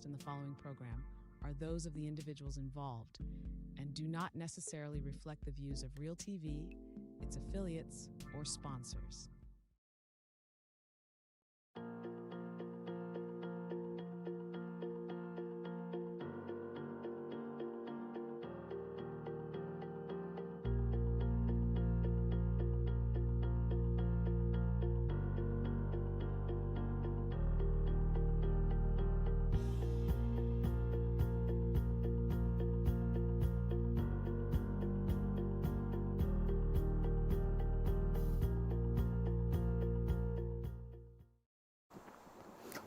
in the following program are those of the individuals involved and do not necessarily reflect the views of Real TV, its affiliates, or sponsors.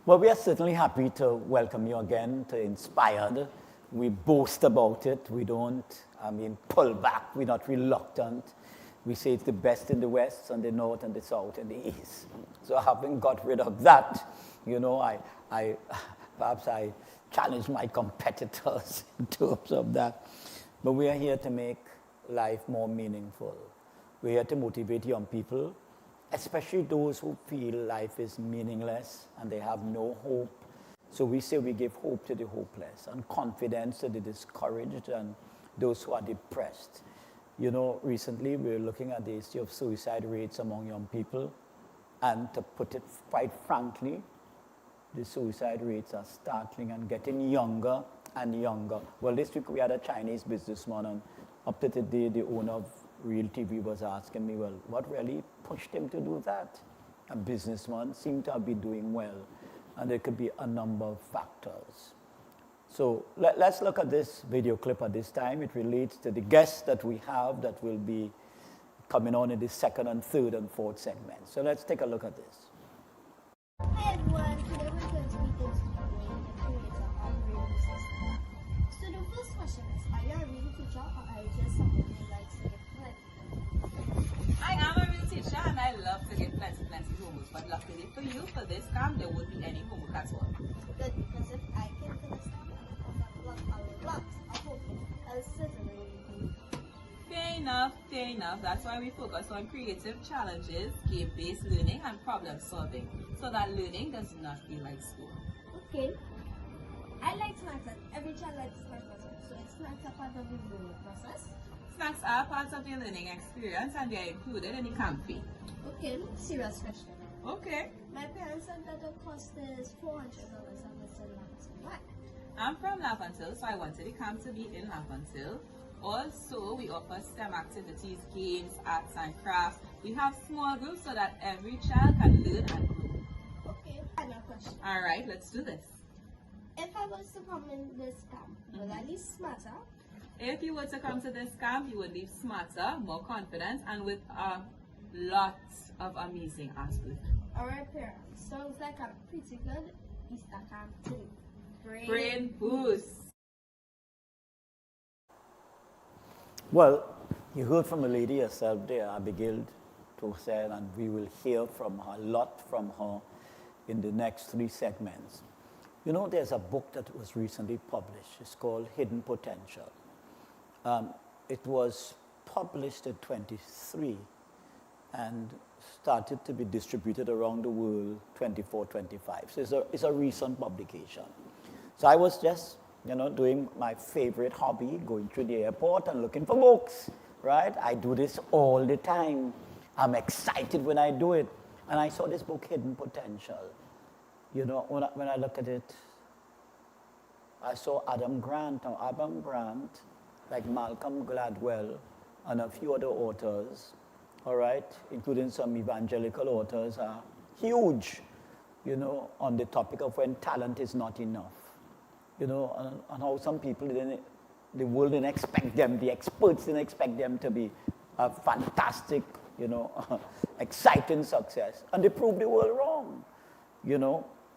Well, we are certainly happy to welcome you again to Inspired. We boast about it. We don't, pull back. We're not reluctant. We say it's the best in the West and the North and the South and the East. So having got rid of that, perhaps I challenge my competitors in terms of that. But we are here to make life more meaningful. We're here to motivate young people, especially those who feel life is meaningless and they have no hope. So we say we give hope to the hopeless and confidence to the discouraged and those who are depressed. You know, recently we were looking at the issue of suicide rates among young people, and to put it quite frankly, the suicide rates are startling and getting younger and younger. Well, this week we had a Chinese businessman, and up to today the owner of Real TV was asking me, well, what really pushed him to do that? A businessman seemed to have been doing well, and there could be a number of factors. So let's look at this video clip at this time. It relates to the guests that we have that will be coming on in the second and third and fourth segments. So let's take a look at this. Hi everyone, today we're going to be interviewing the creator of Real System. So the first question is, are you a real teacher or are you just someone who likes to get plenty? I am a real teacher and I love to get plenty homework, but luckily for you, for this camp, there won't be any homework at all. Good, because if I came to this camp and I got a lot of homework, I'll certainly be. Fair enough. That's why we focus on creative challenges, game-based learning, and problem solving, so that learning does not feel like school. Okay. I like snacks and every child likes snacks also. So is snacks a part of the learning process? Snacks are part of your learning experience and they are included in the camp fee. Okay, serious question. Okay. My parents said that the cost is $400 and it's in Lansing. Why? I'm from Laventille, so I wanted the camp to be in Laventille. Also, we offer STEM activities, games, arts and crafts. We have small groups so that every child can learn and grow. Okay, final question. All right, let's do this. If I was to come in this camp, will I leave smarter? If you were to come to this camp, you would leave smarter, more confident, and with a lot of amazing artwork. Alright parents, sounds like a pretty good Easter camp too. Brain boost. Well, you heard from a lady herself there, Abigail Toussaint, and we will hear from her, a lot from her in the next three segments. You know, there's a book that was recently published. It's called Hidden Potential. It was published in 23 and started to be distributed around the world 24, 25. So it's a recent publication. So I was just, doing my favorite hobby, going through the airport and looking for books, right? I do this all the time. I'm excited when I do it. And I saw this book, Hidden Potential. You know, when I look at it, I saw Adam Grant. Now, Adam Grant, like Malcolm Gladwell and a few other authors, all right, including some evangelical authors, are huge, on the topic of when talent is not enough. And how some people, the world didn't expect them, the experts didn't expect them to be a fantastic, exciting success. And they proved the world wrong.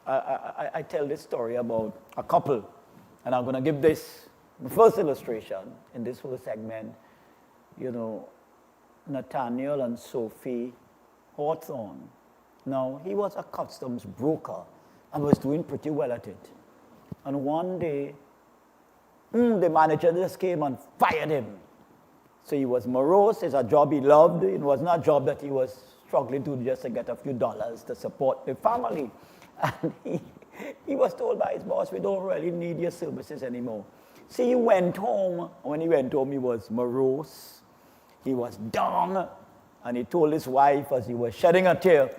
I tell this story about a couple, and I'm going to give this first illustration in this whole segment. Nathaniel and Sophie Hawthorne. Now, he was a customs broker and was doing pretty well at it. And one day, the manager just came and fired him. So he was morose. It's a job he loved. It was not a job that he was struggling to just to get a few dollars to support the family. And He was told by his boss, we don't really need your services anymore. See, he went home. When he went home, he was morose. He was down. And he told his wife as he was shedding a tear,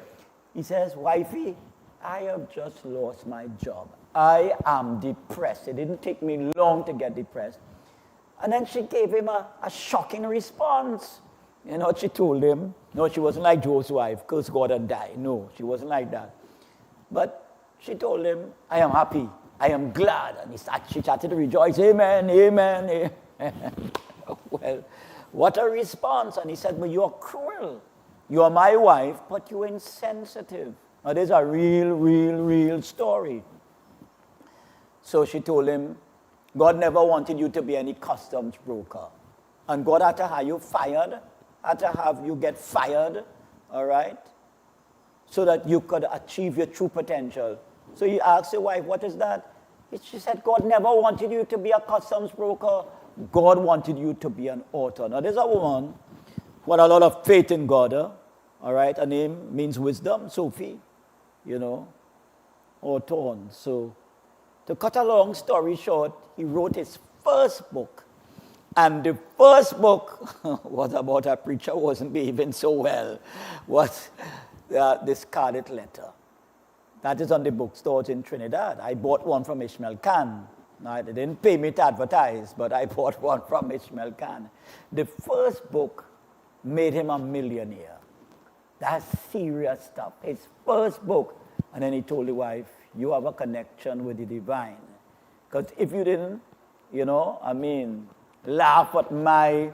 he says, wifey, I have just lost my job. I am depressed. It didn't take me long to get depressed. And then she gave him a shocking response. You know what she told him? No, she wasn't like Joe's wife, curse God and die. No, she wasn't like that. But she told him, I am happy. I am glad. And she started to rejoice. Amen, amen, amen. Well, what a response. And he said, but you're cruel. You're my wife, but you're insensitive. Now, this is a real story. So she told him, God never wanted you to be any customs broker. And God had to have you fired, had to have you get fired, all right, so that you could achieve your true potential. So he asked his wife, what is that? She said, God never wanted you to be a customs broker. God wanted you to be an author. Now, there's a woman who had a lot of faith in God, all right? Her name means wisdom, Sophie, you know, or Thorn. So, to cut a long story short, he wrote his first book. And the first book was about a preacher who wasn't behaving so well, was the Scarlet Letter. That is on the bookstores in Trinidad. I bought one from Ishmael Khan. Now, they didn't pay me to advertise, but I bought one from Ishmael Khan. The first book made him a millionaire. That's serious stuff. His first book. And then he told the wife, you have a connection with the divine. Because if you didn't, laugh at my,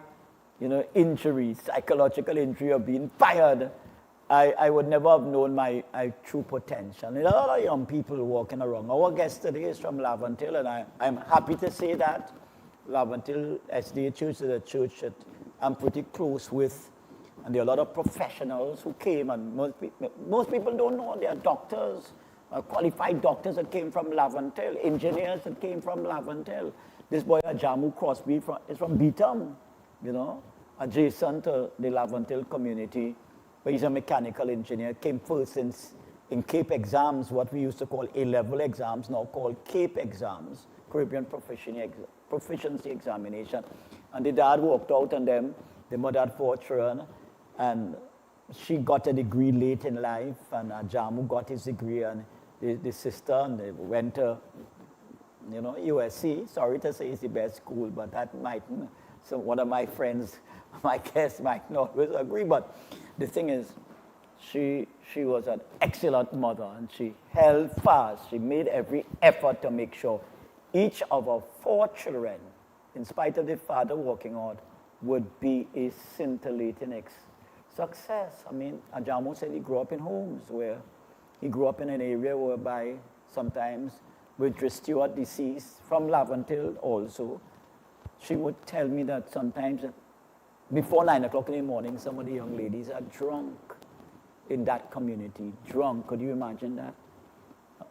injury, psychological injury of being fired, I would never have known my true potential. There are a lot of young people walking around. Our guest today is from Laventille, and I'm happy to say that. Laventille SDA Church is a church that I'm pretty close with. And there are a lot of professionals who came, and most people don't know. They are doctors, qualified doctors that came from Laventille, engineers that came from Laventille. This boy, Ajamu Crosby, is from Beetham, adjacent to the Laventille community. But he's a mechanical engineer, came first in CAPE exams, what we used to call A-level exams, now called CAPE exams, Caribbean Proficiency Examination. And the dad worked out on them. The mother had 4 children, and she got a degree late in life, and Jamu got his degree, and the sister, and they went to, USC. Sorry to say it's the best school, but that might, so one of my friends, my guests might not always agree, but the thing is, she was an excellent mother, and she held fast. She made every effort to make sure each of her 4 children, in spite of the father working hard, would be a scintillating success. Ajamu said he grew up in homes where he grew up in an area whereby sometimes with Stewart deceased, from Laventille also, she would tell me that sometimes before 9 o'clock in the morning, some of the young ladies are drunk in that community. Drunk, could you imagine that?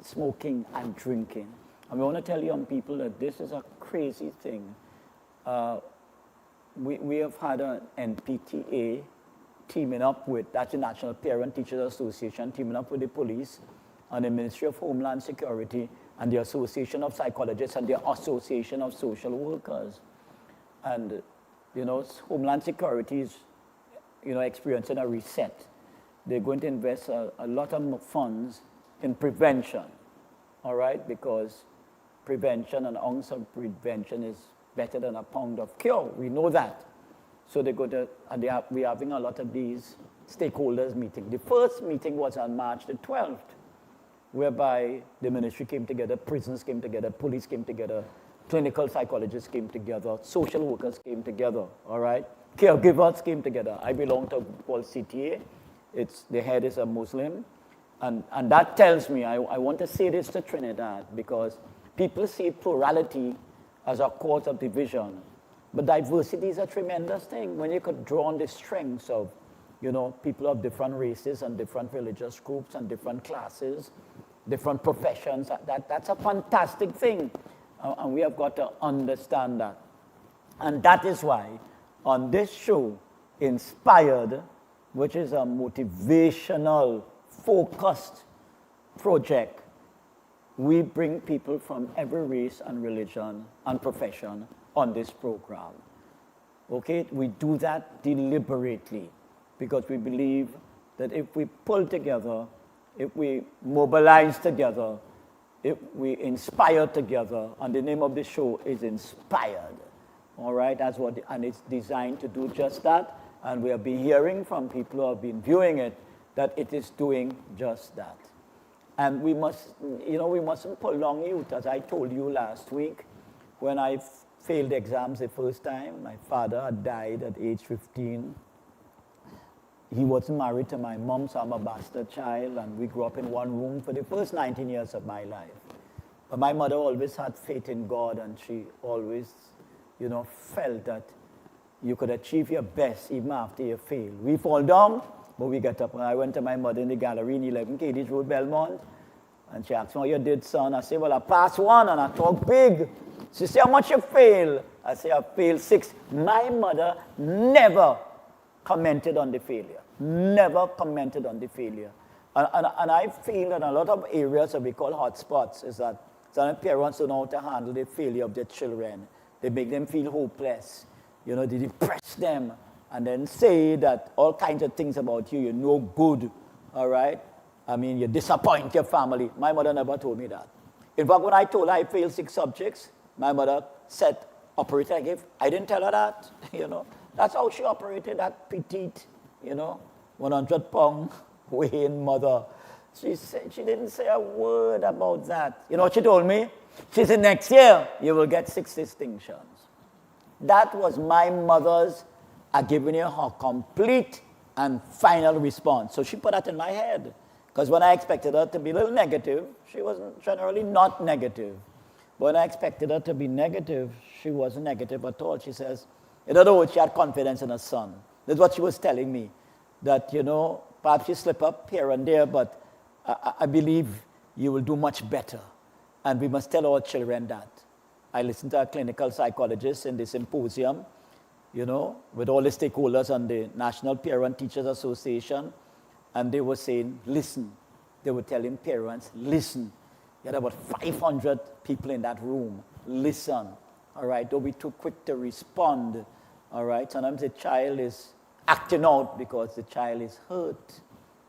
Smoking and drinking. And we want to tell young people that this is a crazy thing. We have had an NPTA teaming up with, that's the National Parent Teachers Association, teaming up with the police and the Ministry of Homeland Security and the Association of Psychologists and the Association of Social Workers. And, Homeland Security is, experiencing a reset. They're going to invest a lot of funds in prevention, all right? Because prevention, an ounce of prevention is better than a pound of cure. We know that. So they're going to, we're having a lot of these stakeholders meetings. The first meeting was on March the 12th, whereby the ministry came together, prisons came together, police came together, clinical psychologists came together, social workers came together, all right? Caregivers came together. I belong to called CTA. The head is a Muslim. And that tells me, I want to say this to Trinidad, because people see plurality as a cause of division. But diversity is a tremendous thing. When you could draw on the strengths of, people of different races and different religious groups and different classes, different professions, that's a fantastic thing. And we have got to understand that. And that is why on this show, Inspired, which is a motivational, focused project, we bring people from every race and religion and profession on this program. Okay, we do that deliberately because we believe that if we pull together, if we mobilize together, if we inspire together, and the name of the show is Inspired. All right, that's what, and it's designed to do just that. And we have been hearing from people who have been viewing it that it is doing just that. And we must, we mustn't prolong youth. As I told you last week, when I failed exams the first time, my father had died at age 15. He was married to my mom, so I'm a bastard child, and we grew up in one room for the first 19 years of my life. But my mother always had faith in God, and she always, felt that you could achieve your best even after you fail. We fall down, but we get up. And I went to my mother in the gallery in 11 Cadiz Road, Belmont, and she asked me, "What you did, son?" I said, "Well, I passed one," and I talk big. She said, "How much you fail?" I said, "I failed 6. My mother never commented on the failure. Never commented on the failure. And I feel that a lot of areas that we call hotspots is that some parents don't know how to handle the failure of their children. They make them feel hopeless. They depress them and then say that all kinds of things about you, you're no good, all right? I mean, you disappoint your family. My mother never told me that. In fact, when I told her I failed 6 subjects, my mother said, "Operator, I didn't tell her that, That's how she operated, that petite, 100-pound weighing mother. She didn't say a word about that. You know what she told me? She said, "Next year, you will get 6 distinctions." That was my mother's, "I giving you her complete and final response." So she put that in my head. Because when I expected her to be a little negative, she wasn't generally not negative. But when I expected her to be negative, she wasn't negative at all. She says, in other words, she had confidence in her son. That's what she was telling me. That, perhaps you slip up here and there, but I believe you will do much better. And we must tell our children that. I listened to a clinical psychologist in the symposium, with all the stakeholders on the National Parent Teachers Association, and they were saying, listen. They were telling parents, listen. You had about 500 people in that room. Listen, all right? Don't be too quick to respond, all right? Sometimes the child is acting out because the child is hurt.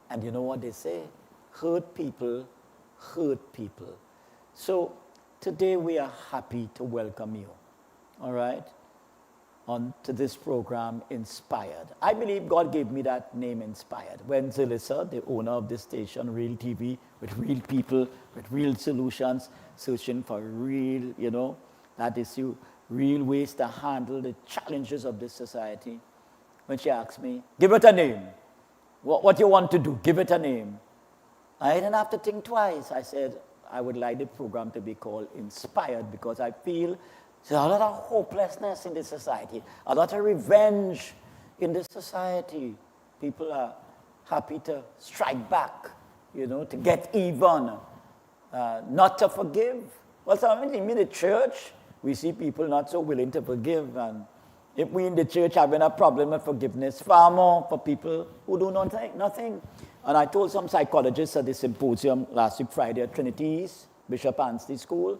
And you know what they say? Hurt people hurt people. So today we are happy to welcome you, all right, on to this program, Inspired. I believe God gave me that name, Inspired. When Zelisa, the owner of this station, Real TV, with real people, with real solutions, searching for real, that issue, real ways to handle the challenges of this society. When she asked me, give it a name. What you want to do, give it a name. I didn't have to think twice. I said, I would like the program to be called Inspired because I feel there's a lot of hopelessness in this society, a lot of revenge in this society. People are happy to strike back, to get even, not to forgive. Well, sometimes in the church, we see people not so willing to forgive. And if we in the church having a problem with forgiveness, far more for people who do nothing. And I told some psychologists at the symposium last week, Friday, at Trinity East, Bishop Anstey School,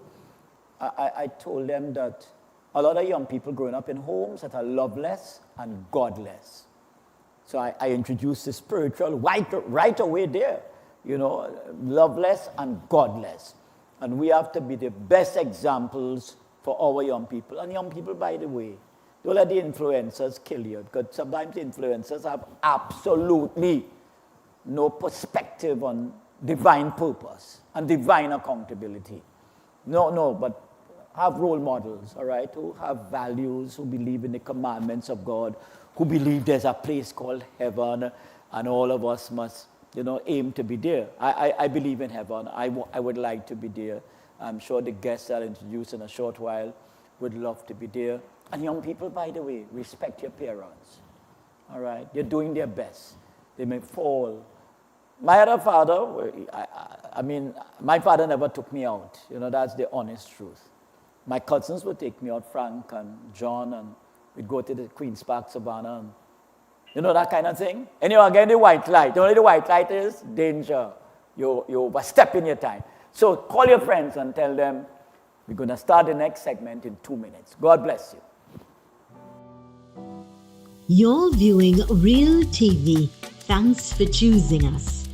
I told them that a lot of young people growing up in homes that are loveless and godless. So I introduced the spiritual right away there, loveless and godless. And we have to be the best examples for our young people. And young people, by the way, don't let the influencers kill you, because sometimes the influencers have absolutely no perspective on divine purpose and divine accountability. No, but have role models, all right, who have values, who believe in the commandments of God, who believe there's a place called heaven, and all of us must, aim to be there. I believe in heaven. I would like to be there. I'm sure the guests I'll introduce in a short while would love to be there. And young people, by the way, respect your parents, all right? They're doing their best. They may fall. My other father, my father never took me out. That's the honest truth. My cousins would take me out, Frank and John, and we'd go to the Queen's Park, Savannah, and that kind of thing. And again, the white light. The white light is danger. You overstep in your time. So call your friends and tell them we're going to start the next segment in 2 minutes. God bless you. You're viewing Real TV. Thanks for choosing us.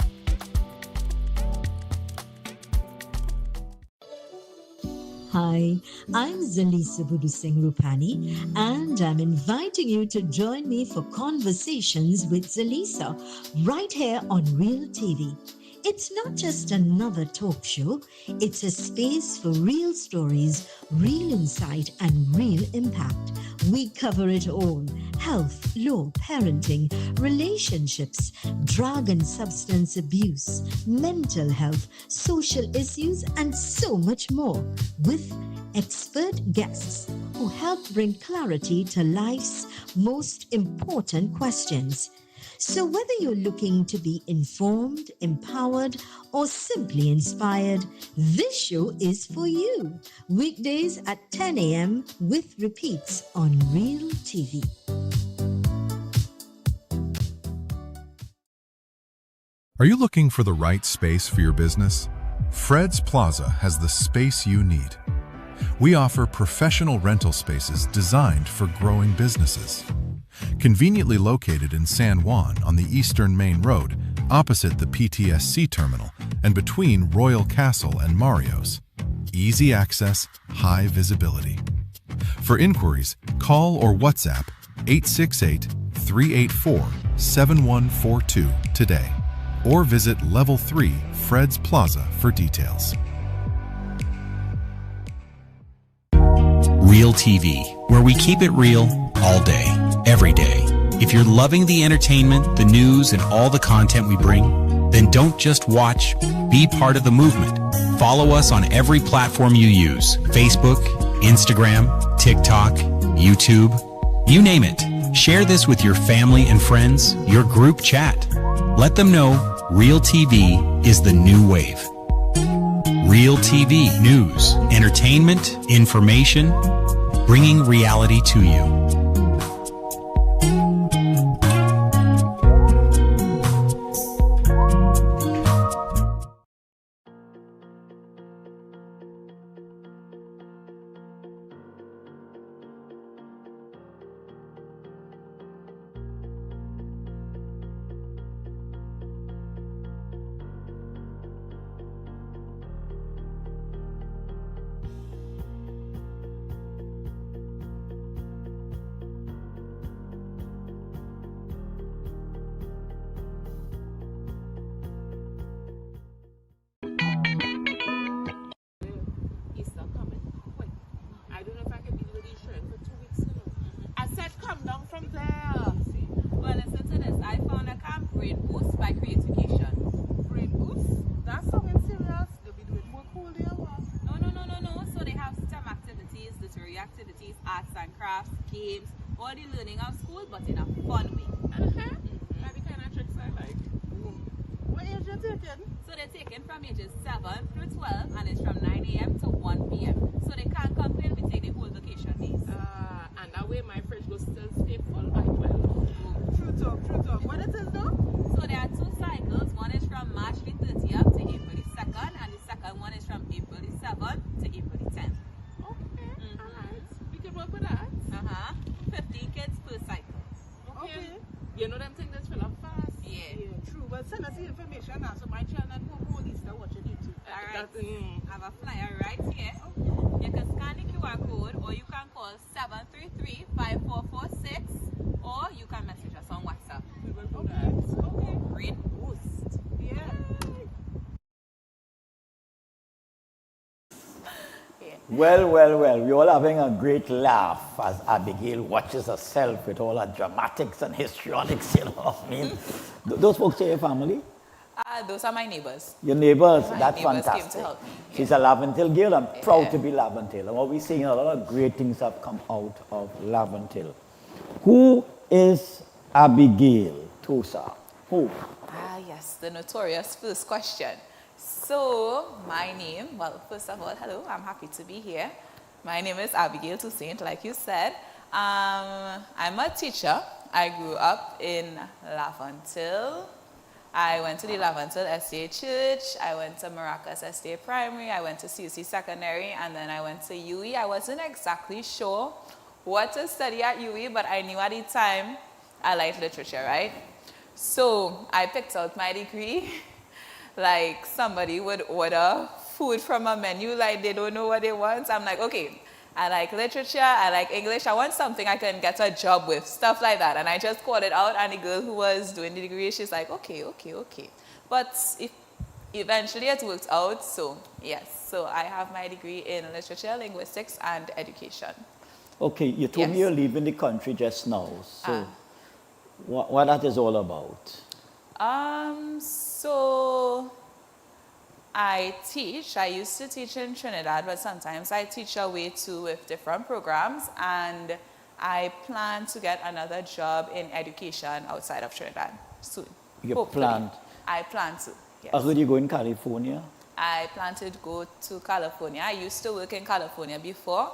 Hi, I'm Zelisa Singh Rupani, and I'm inviting you to join me for Conversations with Zelisa right here on Real TV. It's not just another talk show, it's a space for real stories, real insight, and real impact. We cover it all: health, law, parenting, relationships, drug and substance abuse, mental health, social issues, and so much more, with expert guests who help bring clarity to life's most important questions. So whether you're looking to be informed, empowered, or simply inspired, this show is for you. Weekdays at 10 a.m. with repeats on Real TV. Are you looking for the right space for your business? Fred's Plaza has the space you need. We offer professional rental spaces designed for growing businesses. Conveniently located in San Juan on the Eastern Main Road, opposite the PTSC terminal and between Royal Castle and Mario's. Easy access, high visibility. For inquiries, call or WhatsApp 868-384-7142 today, or visit Level 3 Fred's Plaza for details. Real TV, where we keep it real all day, every day. If you're loving the entertainment, the news, and all the content we bring, then don't just watch, be part of the movement. Follow us on every platform you use: Facebook, Instagram, TikTok, YouTube, you name it. Share this with your family and friends, your group chat. Let them know Real TV is the new wave. Real TV, news, entertainment, information, bringing reality to you. Games, all the learning of school, but in a fun way. Maybe kind of tricks I like. What age are you taking? So they're taken from ages 7 through 12, and it's from 9 a.m. to 1 p.m. So they can't complain, we take the whole vacation days. And that way my fridge will still stay full by 12. True talk, true talk. What it is though? So there are 2 cycles. One is from March the 30th to April the 2nd, and the second one is from April the 7th to April the 10th. Okay, alright. We can work with that. 15 kids per cycle. Okay. You know them things that fill up fast? Yeah. True. But send us the information now so my child not go more Easter watching YouTube. Alright. I have a flyer right here. You can scan the QR code, or you can call 733-5446, or you can message us on WhatsApp. We will do that. Okay. Great boost. Yeah. Well, we're all having a great laugh as Abigail watches herself with all her dramatics and histrionics, you know. I mean, those folks are your family? Those are my neighbors. Your neighbors, My that's neighbors fantastic. came to help me. She's a Laventille girl. I'm proud to be Laventille. And what we're seeing, a lot of great things have come out of Laventille. Who is Abigail Tosa? Who? Yes, the notorious first question. So, my name, well, first of all, hello, I'm happy to be here. My name is Abigail Toussaint, like you said. I'm a teacher. I grew up in Laventille. I went to the Lavantil SDA Church, I went to Maracas SDA Primary, I went to CUC Secondary, and then I went to UE. I wasn't exactly sure what to study at UE, but I knew at the time I liked literature, right? So I picked out my degree like somebody would order food from a menu like they don't know what they want. I'm like, okay, I like literature, I like English, I want something I can get a job with, stuff like that. And I just called it out, and the girl who was doing the degree, she's like, okay. But eventually it worked out, so yes. So I have my degree in literature, linguistics, and education. Okay, you told me Yes. you're leaving the country just now. So what that is all about? So I teach. I used to teach in Trinidad, but sometimes I teach away too with different programs, and I plan to get another job in education outside of Trinidad soon. You Hopefully. planned? I plan to, yes. I heard you go in California. I plan to go to California. I used to work in California before.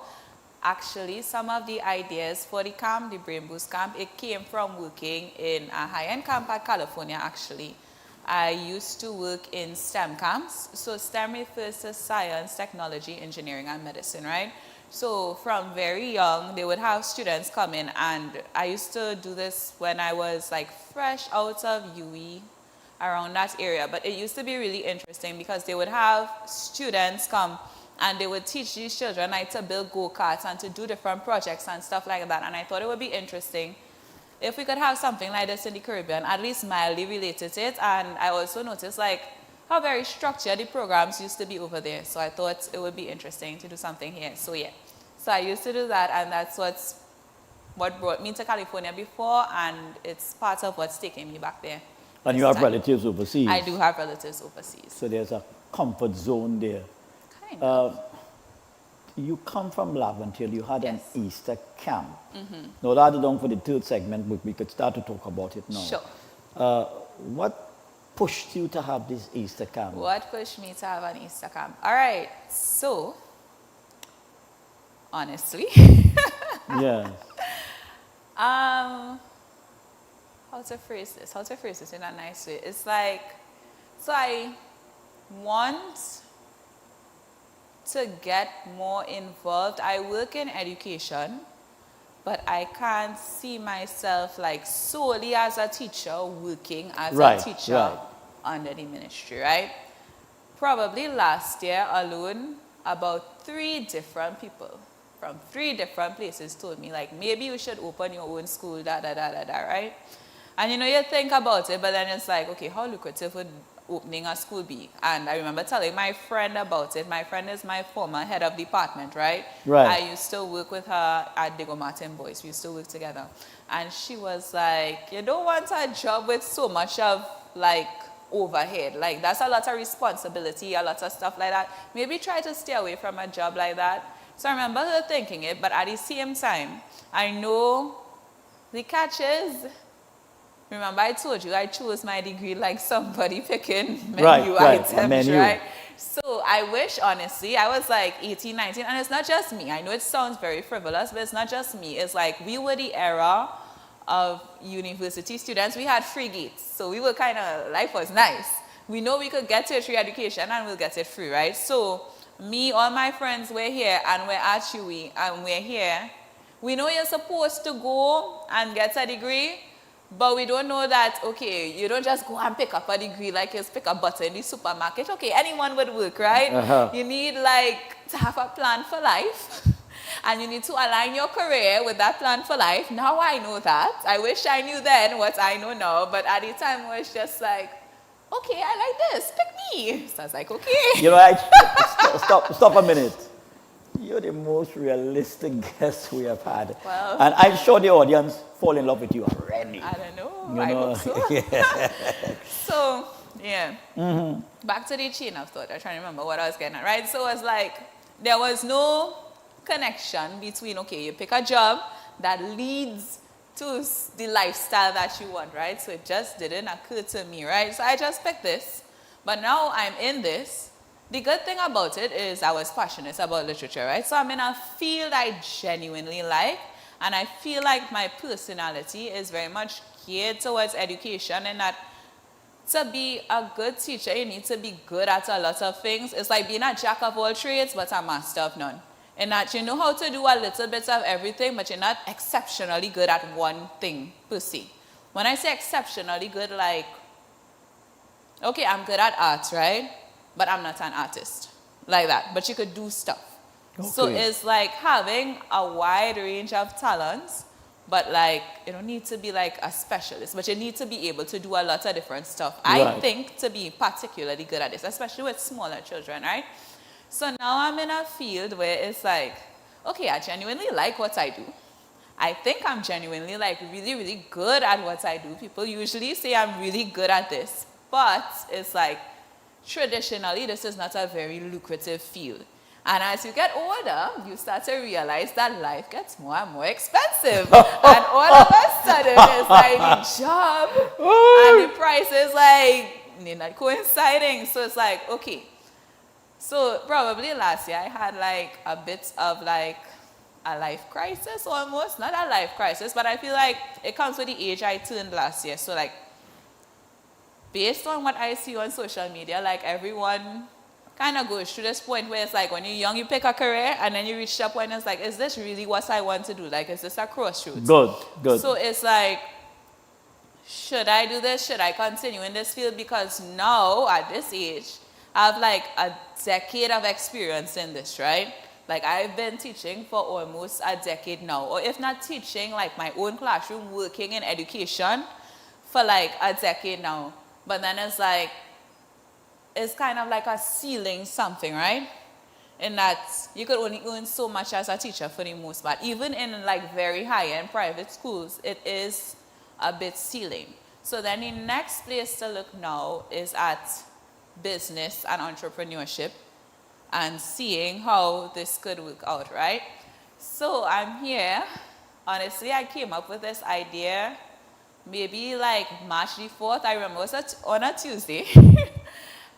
Actually, some of the ideas for the camp, the Brain Boost camp, it came from working in a high-end camp at California, actually. I used to work in STEM camps. So STEM refers to science, technology, engineering, and medicine, right? So from very young, they would have students come in, and I used to do this when I was like fresh out of UE, around that area. But it used to be really interesting because they would have students come and they would teach these children like to build go-karts and to do different projects and stuff like that. And I thought it would be interesting if we could have something like this in the Caribbean, at least mildly related to it. And I also noticed like how very structured the programs used to be over there. So I thought it would be interesting to do something here. So yeah, so I used to do that, and that's what brought me to California before, and it's part of what's taking me back there. And you this have time. relatives overseas. I do have relatives overseas. So there's a comfort zone there. Kind of. You come from Lavantil, you had Yes. an Easter camp. Now that is down for the third segment, but we could start to talk about it now. Sure. What pushed you to have this Easter camp? What pushed me to have an Easter camp? All right, so honestly, Yeah. how to phrase this? How to phrase this in a nice way? It's like, so I want to get more involved. I work in education, but I can't see myself like solely as a teacher working as Right, a teacher right. under the ministry, right? Probably last year alone, about 3 different people from 3 different places told me like, maybe you should open your own school, right? And you know, you think about it, but then it's like, okay, how lucrative would opening a school be? And I remember telling my friend about it. My friend is my former head of department, right? Right. I used to work with her at Diego Martin Boys. We used to work together. And she was like, you don't want a job with so much of like overhead. Like that's a lot of responsibility, a lot of stuff like that. Maybe try to stay away from a job like that. So I remember her thinking it, but at the same time, I know the catch is, remember I told you I chose my degree like somebody picking menu items, a menu. right? So I wish, honestly, I was like 18, 19, and it's not just me. I know it sounds very frivolous, but it's not just me. It's like we were the era of university students. We had free gates, so we were kind of, life was nice. We know we could get tertiary education and we'll get it free, right? So me, all my friends were here and we're at UE and we're here. We know you're supposed to go and get a degree, but we don't know that, okay, you don't just go and pick up a degree like you pick up butter in the supermarket. Okay, anyone would work, right? You need like to have a plan for life. And you need to align your career with that plan for life. Now I know that. I wish I knew then what I know now. But at the time it was just like, okay, I like this. Pick me. So I was like, okay. You know, stop a minute. You're the most realistic guest we have had. Well, and I'm sure the audience fall in love with you already. I don't know. You I know? hope so. So, yeah. Back to the chain of thought. I'm trying to remember what I was getting at, right? So it was like, there was no connection between, okay, you pick a job that leads to the lifestyle that you want, right? So it just didn't occur to me, right? So I just picked this. But now I'm in this. The good thing about it is I was passionate about literature, right? So I'm in a field I genuinely like, and I feel like my personality is very much geared towards education, and that to be a good teacher, you need to be good at a lot of things. It's like being a jack of all trades, but a master of none. In that you know how to do a little bit of everything, but you're not exceptionally good at one thing per se. When I say exceptionally good, like, okay, I'm good at art, right? But I'm not an artist. Like that. But you could do stuff. Okay. So it's like having a wide range of talents, but like, you don't need to be like a specialist, but you need to be able to do a lot of different stuff. Right. I think to be particularly good at this, especially with smaller children, right? So now I'm in a field where it's like, okay, I genuinely like what I do. I think I'm genuinely like really, really good at what I do. People usually say I'm really good at this, but it's like traditionally this is not a very lucrative field. And as you get older, you start to realize that life gets more and more expensive. And all of a sudden, it's like the job and the price is like, they're not coinciding. So it's like, okay. So probably last year I had like a bit of like a life crisis almost. Not a life crisis, but I feel like it comes with the age I turned last year. So like, based on what I see on social media, like everyone kind of goes through this point where it's like when you're young, you pick a career, and then you reach that point and it's like, is this really what I want to do? Like, is this a crossroads? Good. So it's like, should I do this? Should I continue in this field? Because now, at this age, I have like a decade of experience in this, right? Like, I've been teaching for almost a decade now. Or if not teaching, like my own classroom, working in education for like a decade now. But then it's like, it's kind of like a ceiling something, right? In that you could only earn so much as a teacher for the most part. Even in like very high-end private schools, it is a bit ceiling. So then the next place to look now is at business and entrepreneurship and seeing how this could work out, right? So I'm here. Honestly, I came up with this idea maybe like March the 4th. I remember it was on a Tuesday.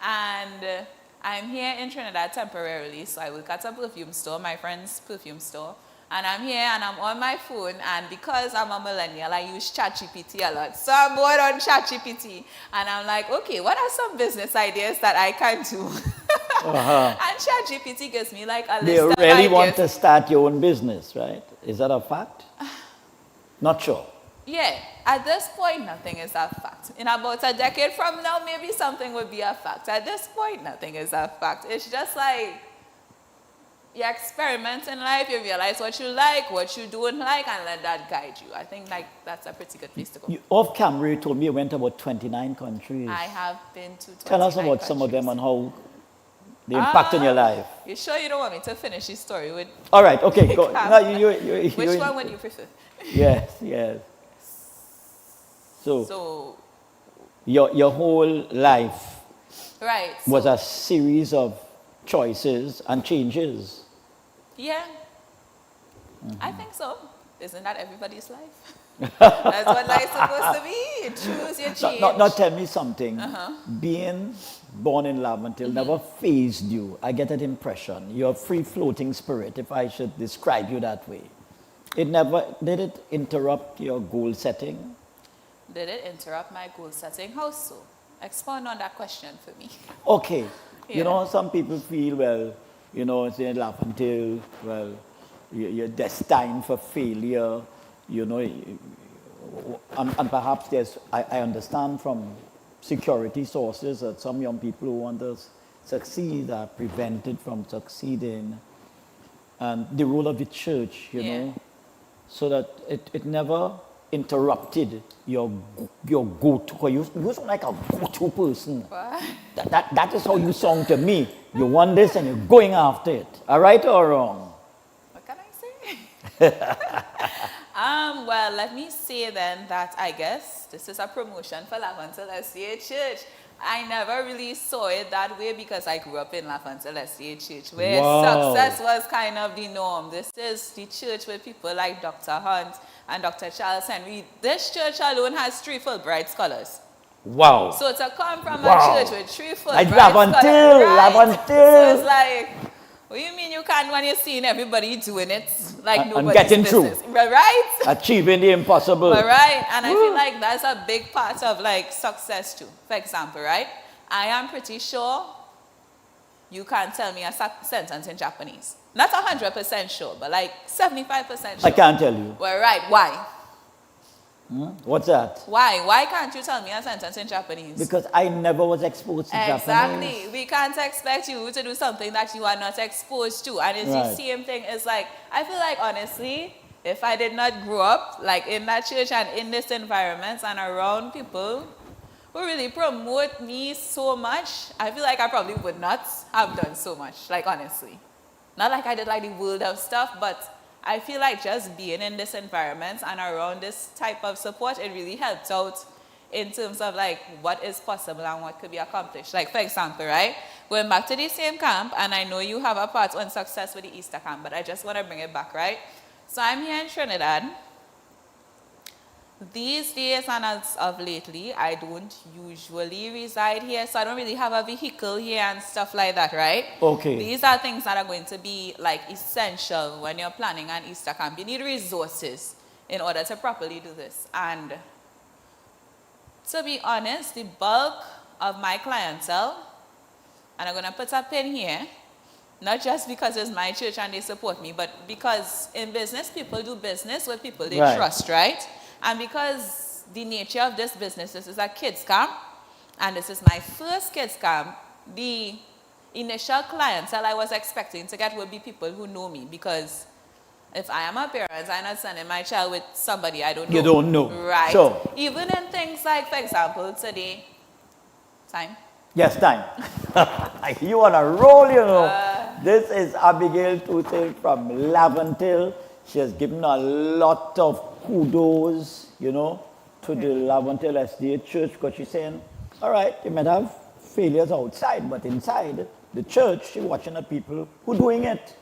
And I'm here in Trinidad temporarily, so I work at a perfume store, my friend's perfume store. And I'm here and I'm on my phone, and because I'm a millennial, I use ChatGPT a lot. So I'm bored on ChatGPT, and I'm like, okay, what are some business ideas that I can do? And ChatGPT gives me like a list of ideas. You really want to start your own business, right? Is that a fact? Not sure. Yeah, at this point, nothing is a fact. In about a decade from now, maybe something would be a fact. At this point, nothing is a fact. It's just like you experiment in life, you realize what you like, what you don't like, and let that guide you. I think like that's a pretty good place to go. Off camera, you told me you went to about 29 countries. I have been to 29 Tell us about countries. some of them and how they impact on your life. You sure you don't want me to finish this story with? All right, okay, go. No, Which one would you prefer? Yes. So your whole life was a series of choices and changes. Yeah, I think so. Isn't that everybody's life? That's what life's supposed to be. Choose your change. Now tell me something. Being born in Laventille never fazed you. I get that impression. You're a free-floating spirit, if I should describe you that way. Did it interrupt your goal setting? Did it interrupt my goal setting? How so? Expound on that question for me. Okay. Yeah. You know, some people feel, well, you know, it's in Laventille, well, you're destined for failure, you know, and perhaps I understand from security sources that some young people who want to succeed are prevented from succeeding. And the role of the church, you know, so that it never interrupted your go-to. You sound like a go-to person. What? That is how you sound to me. You want this and you're going after it. All right or wrong? What can I say? Well, let me say then that I guess this is a promotion for Laventille SDA Church. I never really saw it that way because I grew up in Laventille SDA Church, where success was kind of the norm. This is the church with people like Dr. Hunt and Dr. Charles Henry. This church alone has 3 Fulbright scholars. Wow. So to come from a church with 3 Fulbright like Laventille, scholars, right? Laventille. So it's like, What do you mean you can't when you're seeing everybody doing it like And nobody's getting through. business? Right? Achieving the impossible. Right? And I feel like that's a big part of like success too. For example, right? I am pretty sure you can't tell me a sentence in Japanese. Not 100% sure, but like 75% sure. I can't tell you. Well, right. Why? What's that? Why? Why can't you tell me a sentence in Japanese? Because I never was exposed to Japanese. Exactly. We can't expect you to do something that you are not exposed to. And it's the same thing. It's like, I feel like honestly, if I did not grow up like in that church and in this environment and around people who really promote me so much, I feel like I probably would not have done so much, like honestly. Not like I did like the world of stuff, but I feel like just being in this environment and around this type of support, it really helped out in terms of like what is possible and what could be accomplished. Like for example, right, going back to the same camp, and I know you have a part on success with the Easter camp, but I just want to bring it back, right? So I'm here in Trinidad. These days and as of lately, I don't usually reside here, so I don't really have a vehicle here and stuff like that, right? Okay. These are things that are going to be like essential when you're planning an Easter camp. You need resources in order to properly do this. And to be honest, the bulk of my clientele, and I'm going to put a pin here, not just because it's my church and they support me, but because in business, people do business with people they trust, right? And because the nature of this business, this is a kids camp, and this is my first kids camp, the initial clientele I was expecting to get would be people who know me, because if I am a parent, I'm not sending my child with somebody I don't know. You don't know. Right. So, even in things like, for example, today, time? Yes, time. You on a roll, you know. This is Abigail Tutil from Laventil. She has given a lot of kudos, you know, to the Laventil SDA church, because she's saying, all right, you might have failures outside, but inside the church, she's watching the people who doing it.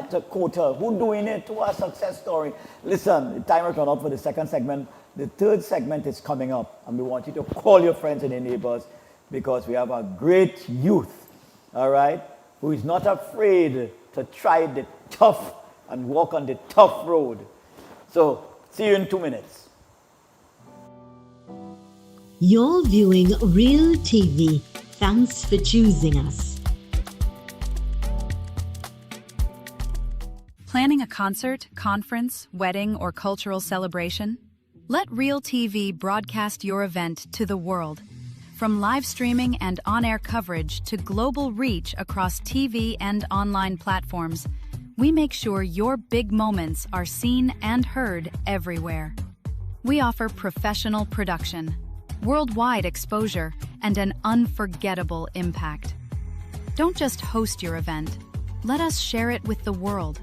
To quote her, who doing it, who are success story. Listen, the timer turned up for the second segment. The third segment is coming up, and we want you to call your friends and your neighbors, because we have a great youth, all right, who is not afraid to try the tough and walk on the tough road. So, see you in 2 minutes. You're viewing Real TV. Thanks for choosing us. Planning a concert, conference, wedding, or cultural celebration? Let Real TV broadcast your event to the world. From live streaming and on-air coverage to global reach across TV and online platforms, we make sure your big moments are seen and heard everywhere. We offer professional production, worldwide exposure, and an unforgettable impact. Don't just host your event. Let us share it with the world.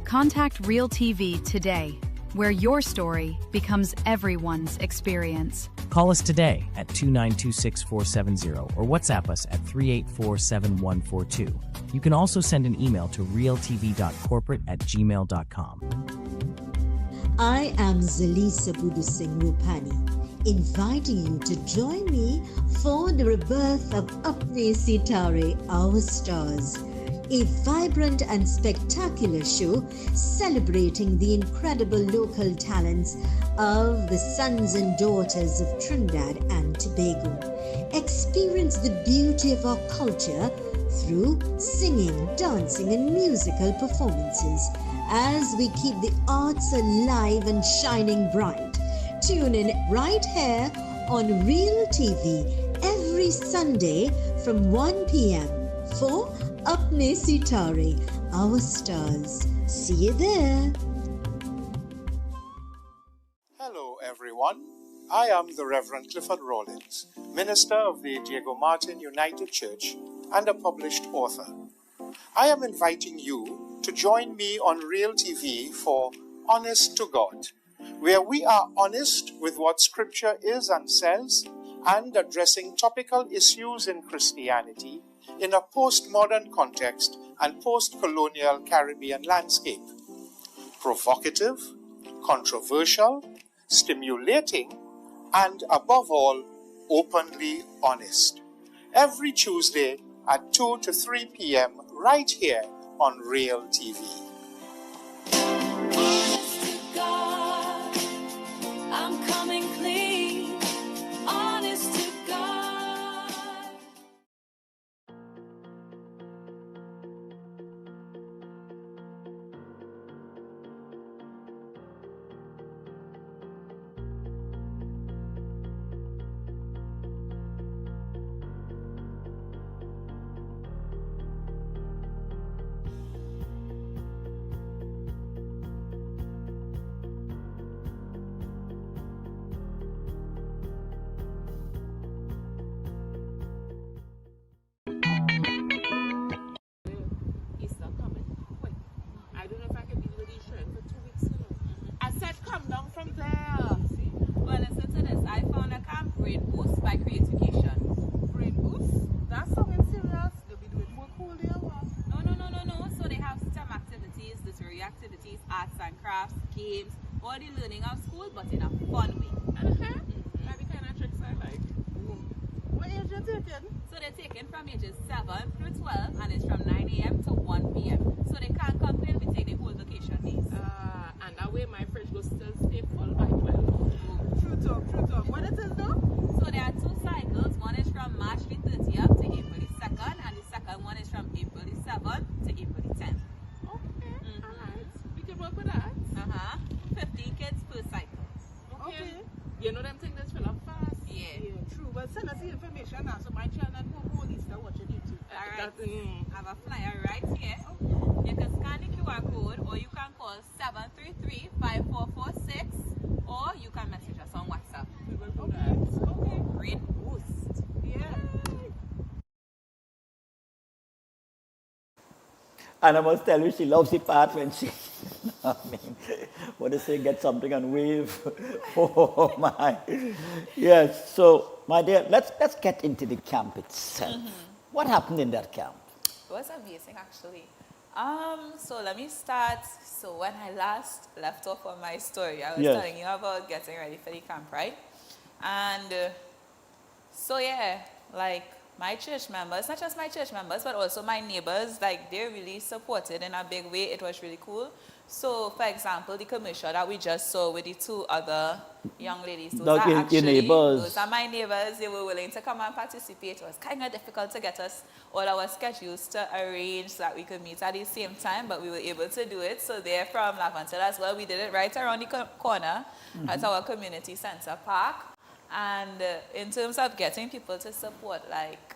Contact Real TV today, where your story becomes everyone's experience. Call us today at 2926470 or WhatsApp us at 3847142. You can also send an email to realtv.corporate@gmail.com. I am Zelisa Rupani, inviting you to join me for the rebirth of Apne Sitare, Our Stars, a vibrant and spectacular show celebrating the incredible local talents of the sons and daughters of Trinidad and Tobago. Experience the beauty of our culture through singing, dancing, and musical performances as we keep the arts alive and shining bright. Tune in right here on Real TV every Sunday from 1 p.m. for Apne Sitare, Our Stars. See you there. Hello everyone, I am the Reverend Clifford Rawlins, minister of the Diego Martin United Church and a published author. I am inviting you to join me on Real TV for Honest to God, where we are honest with what Scripture is and says, and addressing topical issues in Christianity in a postmodern context and post-colonial Caribbean landscape. Provocative, controversial, stimulating, and above all, openly honest. Every Tuesday at 2 to 3 p.m. right here on Real TV. Honest to God, I'm coming clean. Honest to God. Easter coming quick. I don't know if I can be with these shrimp for 2 weeks. I said come down from there. See? Well, listen to this. I found a camp, Brain Boost by Creatification. Brain boost? That's something serious. They'll be doing more cool there. No. So they have STEM activities, literary activities, arts and crafts, games, all the learning of school, but in a fun way. That's the kind of tricks I like. What age you taking? So they're taken from ages 7 through 12, and it's from 9 a.m. to 1 p.m. So they can't complain, we take the whole vacation days. And that way my fridge will still stay full by 12. True talk. What it is though? So there are 2 cycles. One is from March the 30th to April the 2nd, and the second one is from April the 7th to April the 10th. Okay, alright. We can work with that. 15 kids per cycle. Okay. You know them things that fill up fast. Yeah. True. But send us the information now so my children will more Easter watching YouTube. Alright. I have a flyer right here. You can scan the QR code, or you can call 733-5446, or you can message us on WhatsApp. We will do that. Okay. Brain Boost. Yeah. And I must tell you, she loves the part when she, what they say, get something and wave. Oh my. Yes, so my dear, let's get into the camp itself. What happened in that camp? It was amazing, actually. So let me start. So when I last left off on my story, I was telling you about getting ready for the camp, right? And so yeah, like my church members, not just my church members, but also my neighbors, like they really supported in a big way. It was really cool. So for example, the commercial that we just saw with the 2 other young ladies, those are my neighbors. They were willing to come and participate. It was kind of difficult to get us all our schedules to arrange so that we could meet at the same time, but we were able to do it. So they're from Laventille as well. We did it right around the corner at our community center park. And in terms of getting people to support, like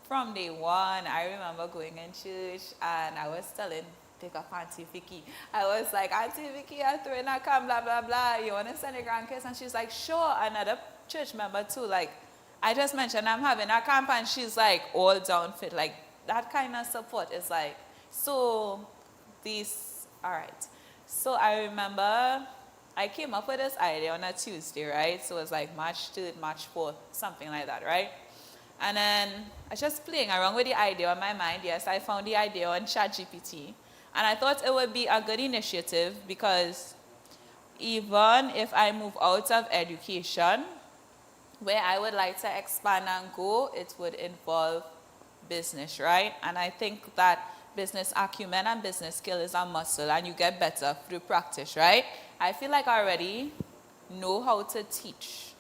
from day one, I remember going in church and I was telling pick up Auntie Vicky. I was like, Auntie Vicky, I'm throwing a camp, blah, blah, blah. You want to send the grandkids? And she's like, sure. Another church member too, like, I just mentioned I'm having a camp and she's like all down fit. Like, that kind of support is like, so all right. So I remember I came up with this idea on a Tuesday, right? So it was like March 3rd, March 4th, something like that, right? And then I was just playing around with the idea on my mind. Yes, I found the idea on ChatGPT. And I thought it would be a good initiative because even if I move out of education, where I would like to expand and go, it would involve business, right? And I think that business acumen and business skill is a muscle and you get better through practice, right? I feel like I already know how to teach.